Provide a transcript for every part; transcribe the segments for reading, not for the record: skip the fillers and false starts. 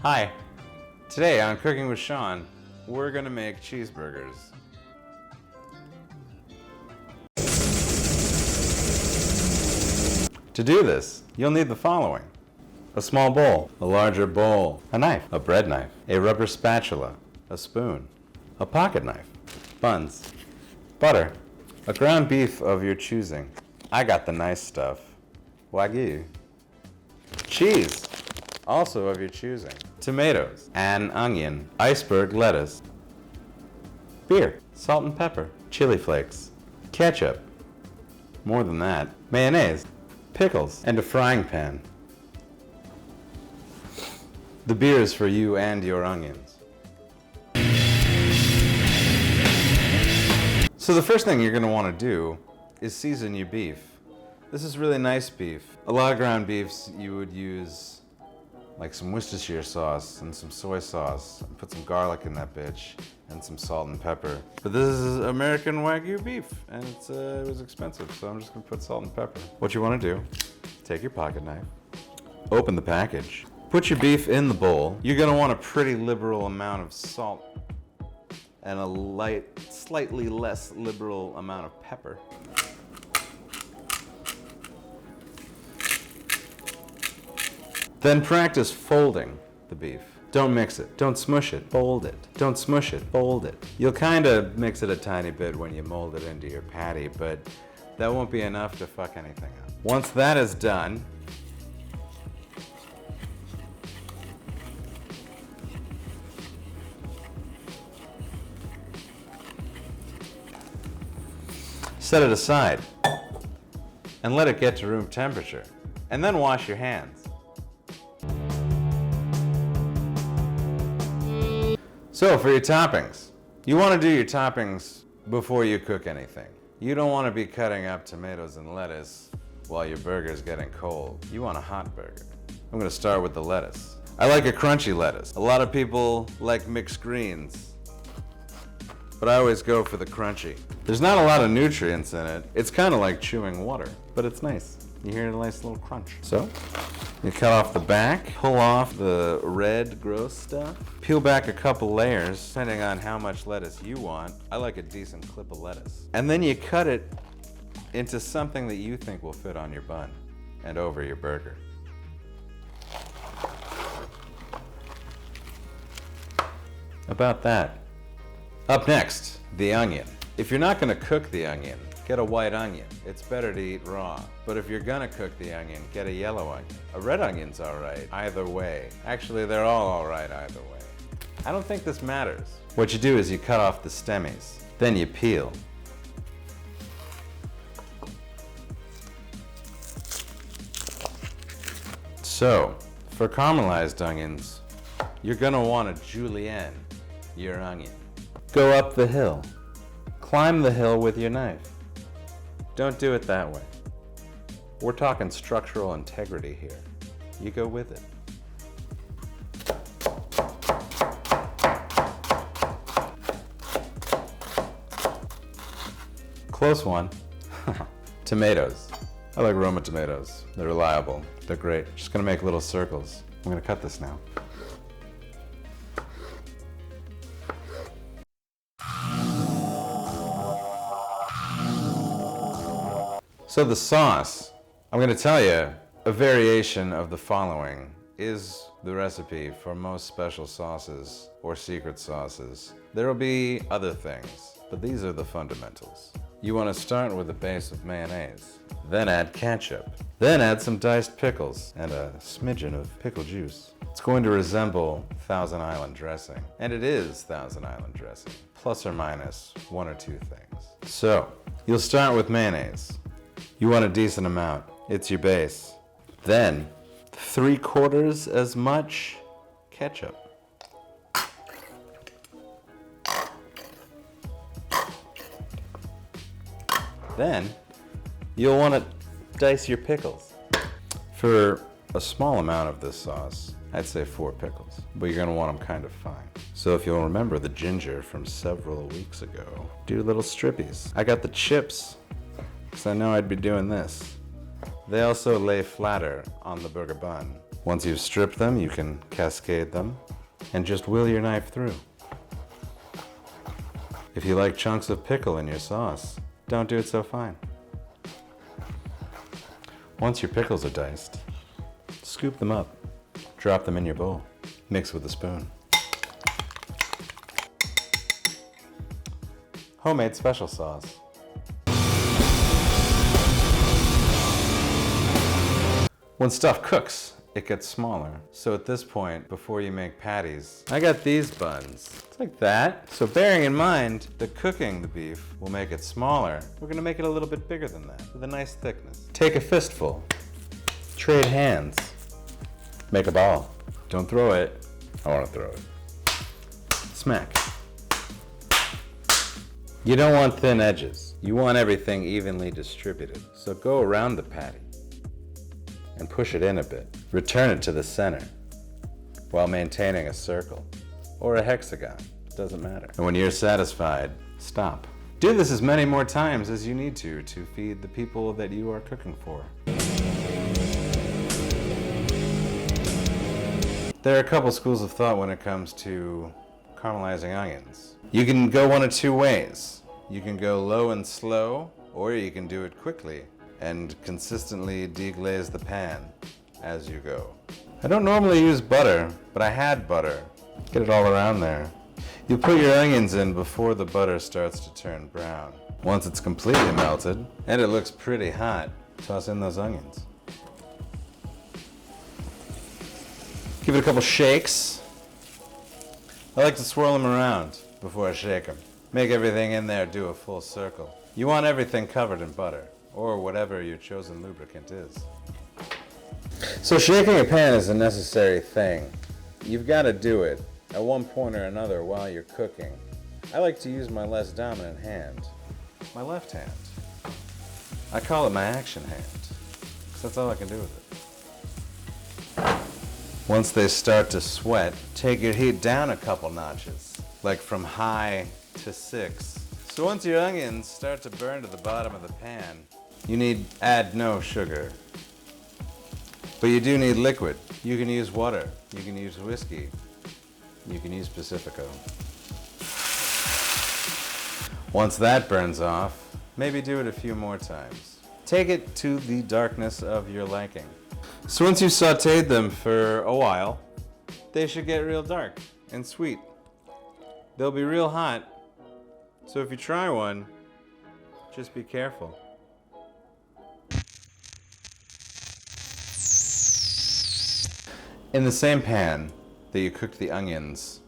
Hi, today on Cooking with Sean, we're gonna make cheeseburgers. To do this, you'll need the following: a small bowl, a larger bowl, a knife, a bread knife, a rubber spatula, a spoon, a pocket knife, buns, butter, a ground beef of your choosing. I got the nice stuff, Wagyu. Cheese, also of your choosing. Tomatoes, an onion, iceberg lettuce, beer, salt and pepper, chili flakes, ketchup, more than that, mayonnaise, pickles, and a frying pan. The beer is for you and your onions. So the first thing you're going to want to do is season your beef. This is really nice beef. A lot of ground beefs you would use like some Worcestershire sauce and some soy sauce, and put some garlic in that bitch, and some salt and pepper. But this is American Wagyu beef, and it was expensive, so I'm just gonna put salt and pepper. What you wanna do, take your pocket knife, open the package, put your beef in the bowl. You're gonna want a pretty liberal amount of salt and a slightly less liberal amount of pepper. Then practice folding the beef. Don't mix it, don't smush it, fold it. Don't smush it, fold it. You'll kind of mix it a tiny bit when you mold it into your patty, but that won't be enough to fuck anything up. Once that is done, set it aside and let it get to room temperature, and then wash your hands. So for your toppings, you want to do your toppings before you cook anything. You don't want to be cutting up tomatoes and lettuce while your burger's getting cold. You want a hot burger. I'm going to start with the lettuce. I like a crunchy lettuce. A lot of people like mixed greens, but I always go for the crunchy. There's not a lot of nutrients in it. It's kind of like chewing water, but it's nice. You hear a nice little crunch. So, you cut off the back, pull off the red, gross stuff, peel back a couple layers, depending on how much lettuce you want. I like a decent clip of lettuce. And then you cut it into something that you think will fit on your bun and over your burger. About that. Up next, the onion. If you're not gonna cook the onion, get a white onion. It's better to eat raw. But if you're gonna cook the onion, get a yellow onion. A red onion's all right, either way. Actually, they're all right either way. I don't think this matters. What you do is you cut off the stemmies, then you peel. So, for caramelized onions, you're gonna wanna julienne your onion. Go up the hill. Climb the hill with your knife. Don't do it that way. We're talking structural integrity here. You go with it. Close one. Tomatoes. I like Roma tomatoes. They're reliable. They're great. Just gonna make little circles. I'm gonna cut this now. So the sauce, I'm going to tell you, a variation of the following is the recipe for most special sauces or secret sauces. There will be other things, but these are the fundamentals. You want to start with a base of mayonnaise, then add ketchup, then add some diced pickles and a smidgen of pickle juice. It's going to resemble Thousand Island dressing, and it is Thousand Island dressing, plus or minus one or two things. So, you'll start with mayonnaise. You want a decent amount. It's your base. Then, 3/4 as much ketchup. Then, you'll want to dice your pickles. For a small amount of this sauce, I'd say 4 pickles, but you're gonna want them kind of fine. So if you'll remember the ginger from several weeks ago, do little strippies. I got the chips, because I know I'd be doing this. They also lay flatter on the burger bun, Once you've stripped them, you can cascade them and just wheel your knife through. If you like chunks of pickle in your sauce, don't do it so fine. Once your pickles are diced, scoop them up, drop them in your bowl, mix with a spoon. Homemade special sauce. When stuff cooks, it gets smaller. So at this point, before you make patties, I got these buns. It's like that. So bearing in mind that cooking the beef will make it smaller, we're gonna make it a little bit bigger than that, with a nice thickness. Take a fistful, trade hands, make a ball. Don't throw it. I wanna throw it. Smack. You don't want thin edges. You want everything evenly distributed. So go around the patty and push it in a bit. Return it to the center while maintaining a circle or a hexagon. It doesn't matter. And when you're satisfied, stop. Do this as many more times as you need to feed the people that you are cooking for. There are a couple schools of thought when it comes to caramelizing onions. You can go one of two ways. You can go low and slow, or you can do it quickly and consistently deglaze the pan as you go. I don't normally use butter, but I had butter. Get it all around there. You put your onions in before the butter starts to turn brown. Once it's completely melted, and it looks pretty hot, toss in those onions. Give it a couple shakes. I like to swirl them around before I shake them. Make everything in there do a full circle. You want everything covered in butter, or whatever your chosen lubricant is. So shaking a pan is a necessary thing. You've got to do it at one point or another while you're cooking. I like to use my less dominant hand, my left hand. I call it my action hand, because that's all I can do with it. Once they start to sweat, take your heat down a couple notches, like from high to 6. So once your onions start to burn to the bottom of the pan, you need add no sugar. But you do need liquid. You can use water, you can use whiskey, you can use Pacifico. Once that burns off, maybe do it a few more times. Take it to the darkness of your liking. So once you've sauteed them for a while, they should get real dark and sweet. They'll be real hot, so if you try one, just be careful. In the same pan that you cooked the onions,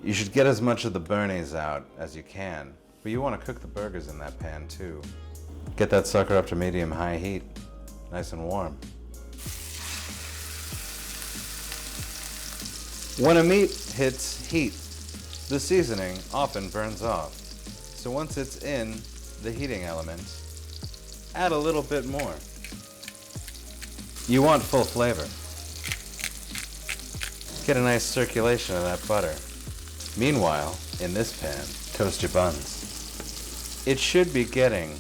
you should get as much of the burnies out as you can, but you want to cook the burgers in that pan too. Get that sucker up to medium-high heat, nice and warm. When a meat hits heat, the seasoning often burns off. So once it's in the heating element, add a little bit more. You want full flavor. Get a nice circulation of that butter. Meanwhile, in this pan, toast your buns. It should be getting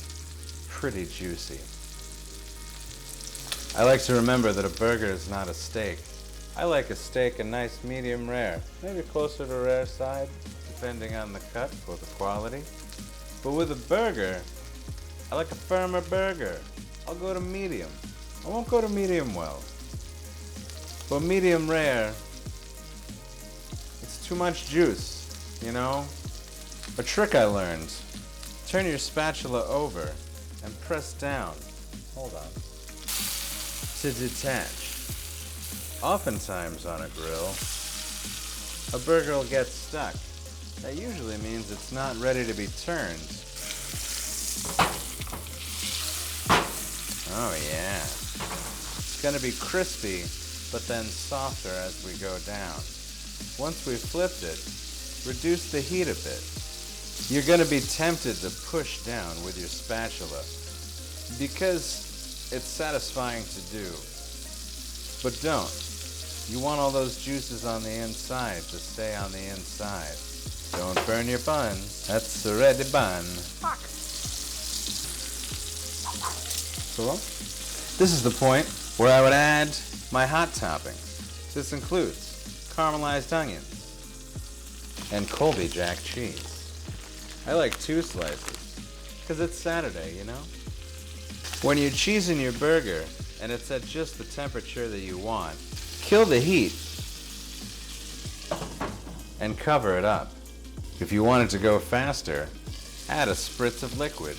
pretty juicy. I like to remember that a burger is not a steak. I like a steak a nice medium rare, maybe closer to rare side, depending on the cut or the quality. But with a burger, I like a firmer burger. I'll go to medium. I won't go to medium well. But medium rare, it's too much juice, you know? A trick I learned, turn your spatula over and press down, hold on, to detach. Oftentimes on a grill, a burger will get stuck. That usually means it's not ready to be turned. Oh yeah. It's gonna be crispy, but then softer as we go down. Once we've flipped it, reduce the heat a bit. You're gonna be tempted to push down with your spatula because it's satisfying to do. But don't. You want all those juices on the inside to stay on the inside. Don't burn your bun. That's the ready bun. Fuck. So, this is the point where I would add My hot toppings. This includes caramelized onions and Colby Jack cheese. I like 2 slices, because it's Saturday, you know? When you're cheesing your burger and it's at just the temperature that you want, kill the heat and cover it up. If you want it to go faster, add a spritz of liquid.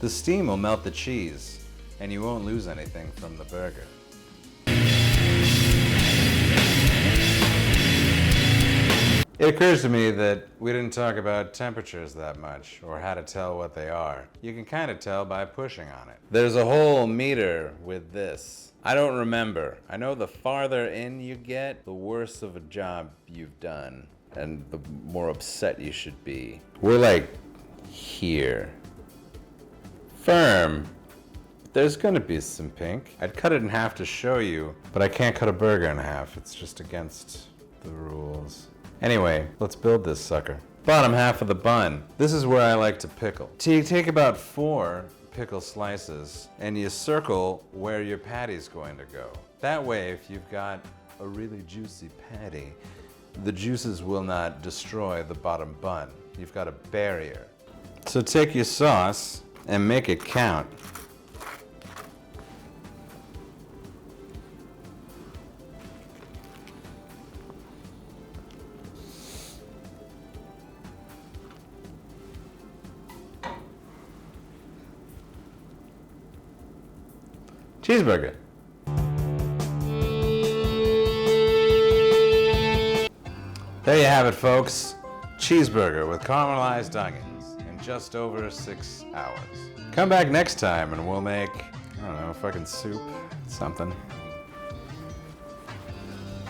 The steam will melt the cheese and you won't lose anything from the burger. It occurs to me that we didn't talk about temperatures that much, or how to tell what they are. You can kind of tell by pushing on it. There's a whole meter with this. I don't remember. I know the farther in you get, the worse of a job you've done, and the more upset you should be. We're like here. Firm. There's gonna be some pink. I'd cut it in half to show you, but I can't cut a burger in half. It's just against the rules. Anyway, let's build this sucker. Bottom half of the bun. This is where I like to pickle. So you take about 4 pickle slices and you circle where your patty's going to go. That way, if you've got a really juicy patty, the juices will not destroy the bottom bun. You've got a barrier. So take your sauce and make it count. Cheeseburger. There you have it, folks. Cheeseburger with caramelized onions in just over 6 hours. Come back next time and we'll make, I don't know, fucking soup, something.